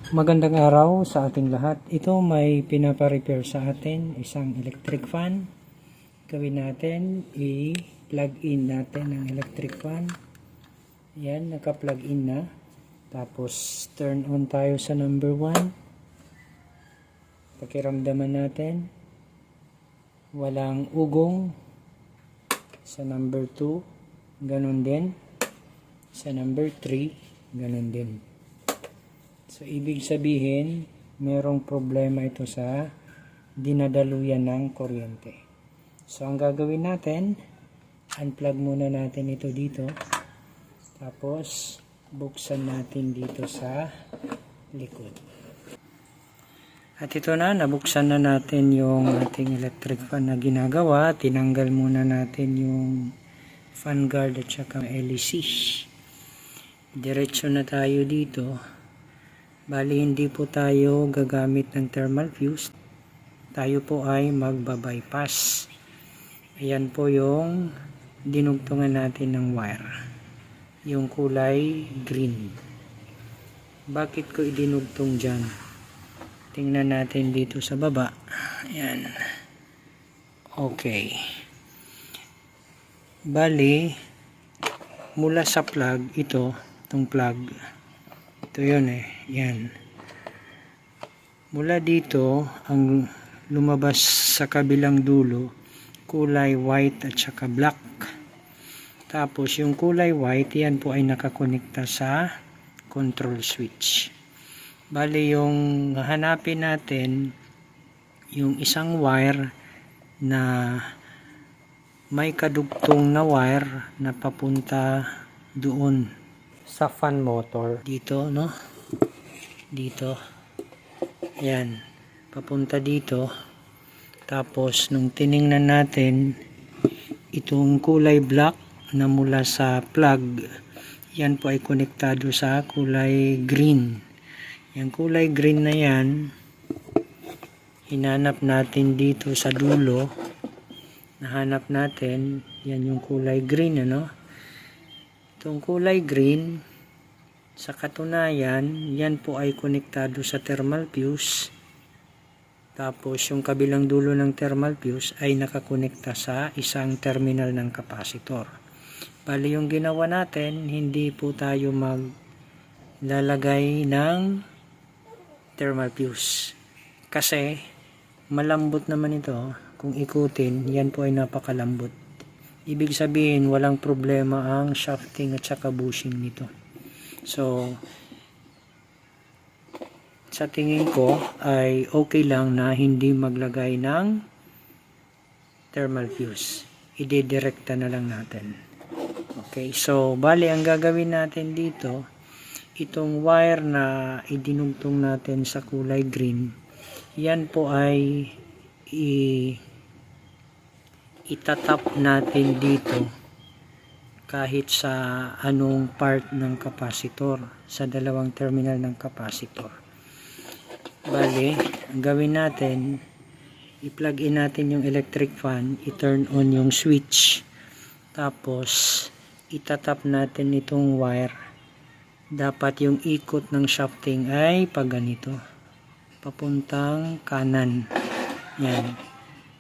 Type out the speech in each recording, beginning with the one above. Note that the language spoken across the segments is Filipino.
Magandang araw sa ating lahat. Ito may pinapa-repair sa atin, isang electric fan. Gawin natin, i-plug in natin ang electric fan. Yan, naka-plug in na. Tapos turn on tayo sa number 1. Pakiramdaman natin. Walang ugong. Sa number 2, ganun din. Sa number 3, ganun din. So, ibig sabihin, merong problema ito sa dinadaluyan ng kuryente. So, ang gagawin natin, unplug muna natin ito dito. Tapos, buksan natin dito sa likod. At ito na, nabuksan na natin yung ating electric fan na ginagawa. Tinanggal muna natin yung fan guard at saka LEC. Diretso na tayo dito. Bali, hindi po tayo gagamit ng thermal fuse. Tayo po ay magbabypass. Ayan po yung dinugtungan natin ng wire. Yung kulay green. Bakit ko idinugtong dyan? Tingnan natin dito sa baba. Ayan. Okay. Bali, mula sa plug, itong plug. Ito yun yan. Mula dito, ang lumabas sa kabilang dulo, kulay white at saka black. Tapos yung kulay white, yan po ay nakakonekta sa control switch. Bali yung hanapin natin, yung isang wire na may kadugtong na wire na papunta doon sa fan motor dito, no? Dito. Ayan. Papunta dito. Tapos nung tiningnan natin itong kulay black na mula sa plug, yan po ay konektado sa kulay green. Yung kulay green na yan, hinanap natin dito sa dulo. Nahanap natin, yan yung kulay green, ano? Itong kulay green, sa katunayan, yan po ay konektado sa thermal fuse. Tapos yung kabilang dulo ng thermal fuse ay nakakonekta sa isang terminal ng capacitor. Bali yung ginawa natin, hindi po tayo maglalagay ng thermal fuse. Kasi malambot naman ito. Kung ikutin, yan po ay napakalambot. Ibig sabihin, walang problema ang shafting at saka bushing nito. So, sa tingin ko ay okay lang na hindi maglagay ng thermal fuse. Idedirekta na lang natin. Okay, so bali ang gagawin natin dito, itong wire na idinugtong natin sa kulay green, yan po ay itatap natin dito kahit sa anong part ng capacitor, sa dalawang terminal ng capacitor. Bali, ang gawin natin, i-plug in natin yung electric fan, i-turn on yung switch, tapos itatap natin itong wire. Dapat yung ikot ng shafting ay pag ganito, papuntang kanan. Yan,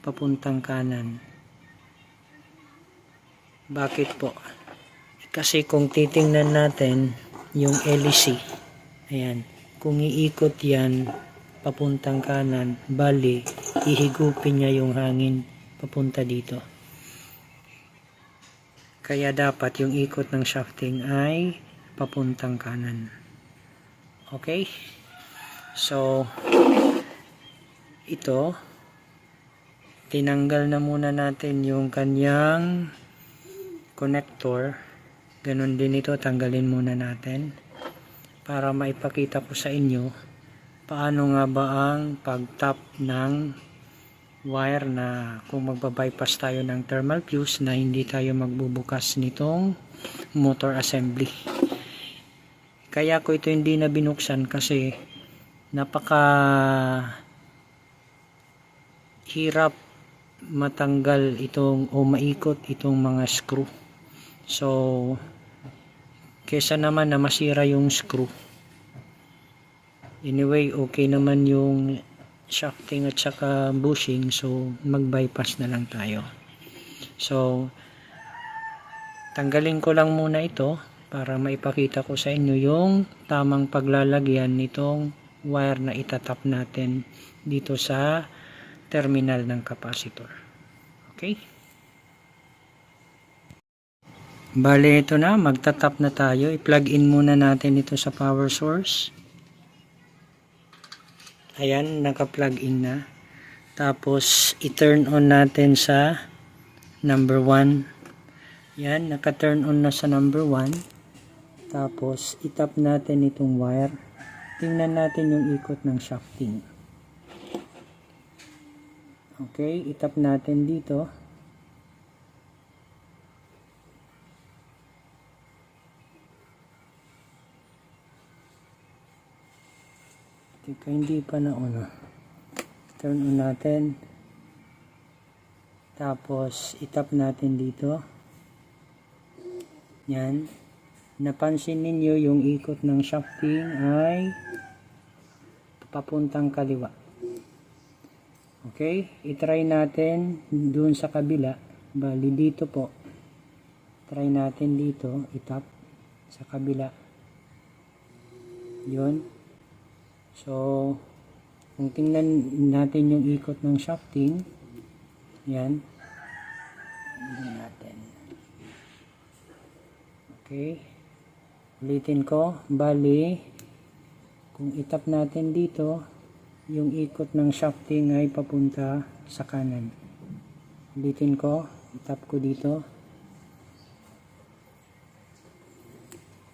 papuntang kanan. Bakit po? Kasi kung titingnan natin yung LEC, ayan, kung iikot yan papuntang kanan, bali ihigupin niya yung hangin papunta dito. Kaya dapat yung ikot ng shafting ay papuntang kanan. Okay? So, ito, tinanggal na muna natin yung kanyang connector. Ganun din ito, tanggalin muna natin para maipakita ko sa inyo paano nga ba ang pag-tap ng wire na kung magbabypass tayo ng thermal fuse na hindi tayo magbubukas nitong motor assembly. Kaya ko ito hindi na binuksan kasi napaka hirap matanggal itong o maikot itong mga screw. So, kesa naman na masira yung screw, Anyway, okay naman yung shafting at saka bushing, so mag-bypass na lang tayo. So tanggalin ko lang muna ito para maipakita ko sa inyo yung tamang paglalagyan nitong wire na itatap natin dito sa terminal ng capacitor. Okay? Bale, ito na, magtatap na tayo. I-plug in muna natin ito sa power source. Ayan, naka-plug in na. Tapos i-turn on natin sa number 1. Yan, naka-turn on na sa number 1. Tapos itap natin itong wire. Tingnan natin yung ikot ng shafting. Okay, itap natin dito. Teka, hindi pa na on. Turn on natin. Tapos itap natin dito. Yan. Napansin ninyo yung ikot ng shafting ay papuntang kaliwa. Okay, itry natin dun sa kabila. Bali dito po. Try natin dito, itap sa kabila. Yun. So, kung tingnan natin yung ikot ng shafting, yan. Tingnan natin. Okay. Ulitin ko. Bali, kung itap natin dito, yung ikot ng shafting ay papunta sa kanan. Ulitin ko. Itap ko dito.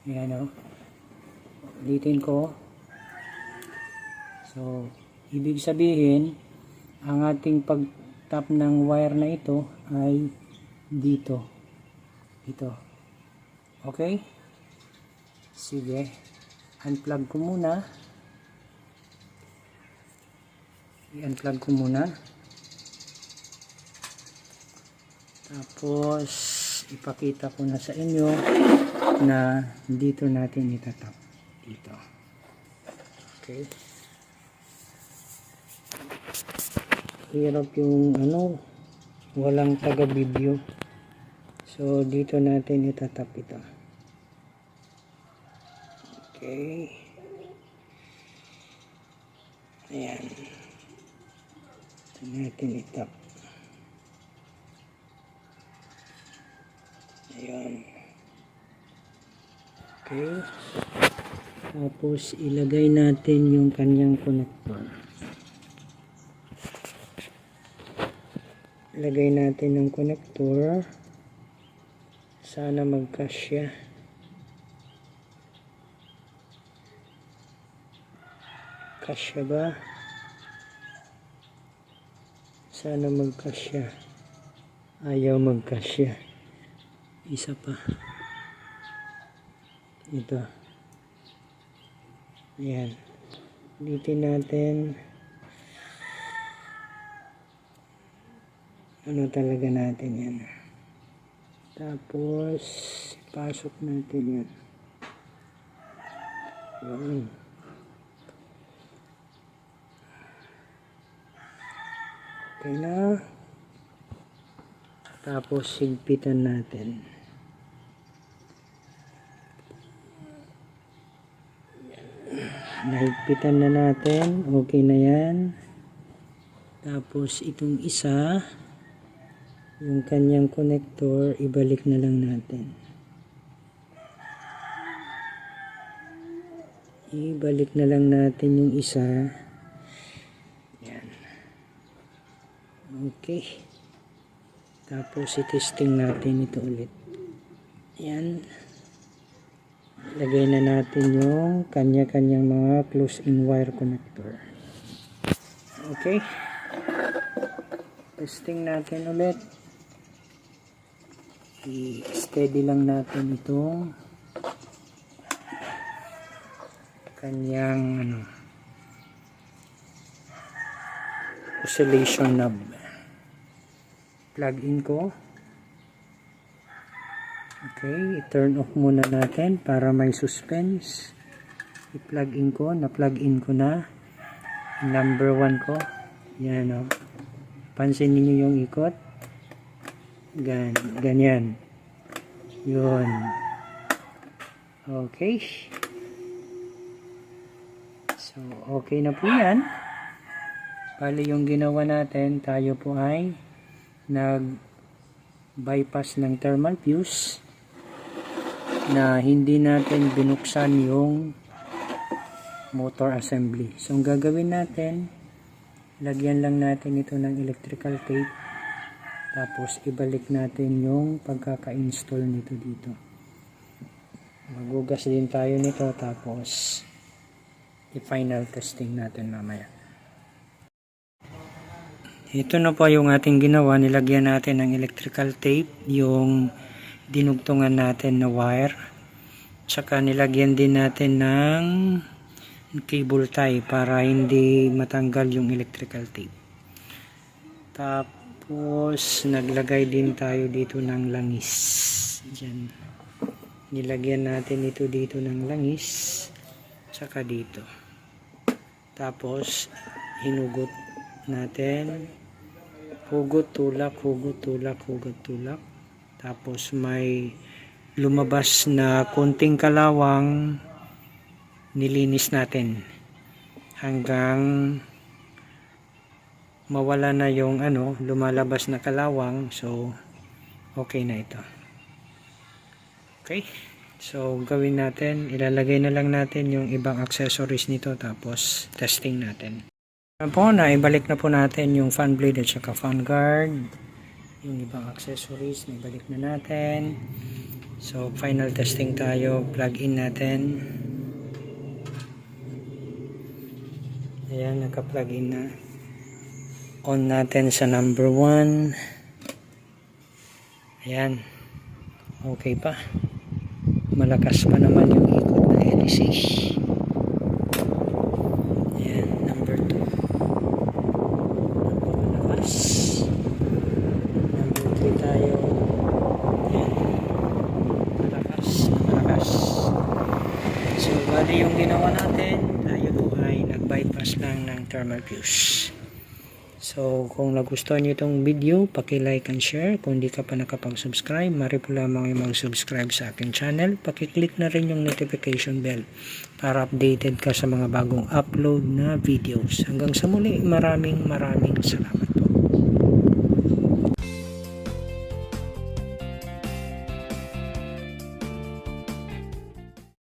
Ayan o. Ulitin ko. So, ibig sabihin, ang ating pag-tap ng wire na ito ay dito. Ito. Okay? Sige. Unplug ko muna. I-unplug ko muna. Tapos, ipakita ko na sa inyo na dito natin itatap. Dito. Okay. Hirap yung walang taga-video. So, dito natin itatap ito. Okay. Ayan. Ito natin itap. Ayan. Okay. Tapos, ilagay natin yung kanyang connector. Lagay natin ng connector. Sana magkasya. Kasya ba? Sana magkasya. Ayaw magkasya. Isa pa. Ito. Ayan. Ulitin natin. Ano talaga natin yan. Tapos, pasok natin yan. Yan. Okay na. Tapos, higpitan natin. Nahigpitan na natin. Okay na yan. Tapos, itong isa, yung kanyang connector, ibalik na lang natin. Ibalik na lang natin yung isa. Yan. Okay. Tapos i-testing natin ito ulit. Yan. Lagay na natin yung kanya-kanyang mga close-in wire connector. Okay. Testing natin ulit. I-steady lang natin itong kanyang oscillation knob. Plug in ko. Okay, i-turn off muna natin para may suspense. i-plug in ko. Na-plug in ko na. Number 1 ko. Yan o. Pansin niyo yung ikot. Ganyan. Yun. Okay. So, okay na po yan. Bali yung ginawa natin, tayo po ay nag-bypass ng thermal fuse na hindi natin binuksan yung motor assembly. So, ang gagawin natin, lagyan lang natin ito ng electrical tape. Tapos, ibalik natin yung pagkaka-install nito dito. Magugas din tayo nito. Tapos, i-final testing natin mamaya. Ito na po yung ating ginawa. Nilagyan natin ng electrical tape yung dinugtungan natin na wire. Tsaka nilagyan din natin ng cable tie para hindi matanggal yung electrical tape. Tapos naglagay din tayo dito ng langis. Diyan. Nilagyan natin ito dito ng langis. Tsaka dito. Tapos hinugot natin. Hugot, tulak, hugot, tulak, hugot, tulak. Tapos may lumabas na konting kalawang, nilinis natin hanggang mawala na yung lumalabas na kalawang. So okay na ito. Okay, so gawin natin, ilalagay na lang natin yung ibang accessories nito, tapos testing natin. Po, naibalik na po natin yung fan blade at saka fan guard. Yung ibang accessories, naibalik na natin. So, final testing tayo. Plug in natin. Ayan, naka-plug in na. On natin sa number 1. Ayan. Okay pa. Malakas pa naman yung ikot na LEC. Ayan, number 2. Number 3 tayo. Ayan. Malakas. So, bali yung ginawa natin, tayo po ay nag-bypass lang ng thermal fuse. So, kung nagustuhan nyo itong video, paki-like and share. Kung hindi ka pa nakapag-subscribe, mari po lamang yung mag-subscribe sa aking channel. Paki-click na rin yung notification bell para updated ka sa mga bagong upload na videos. Hanggang sa muli, maraming salamat.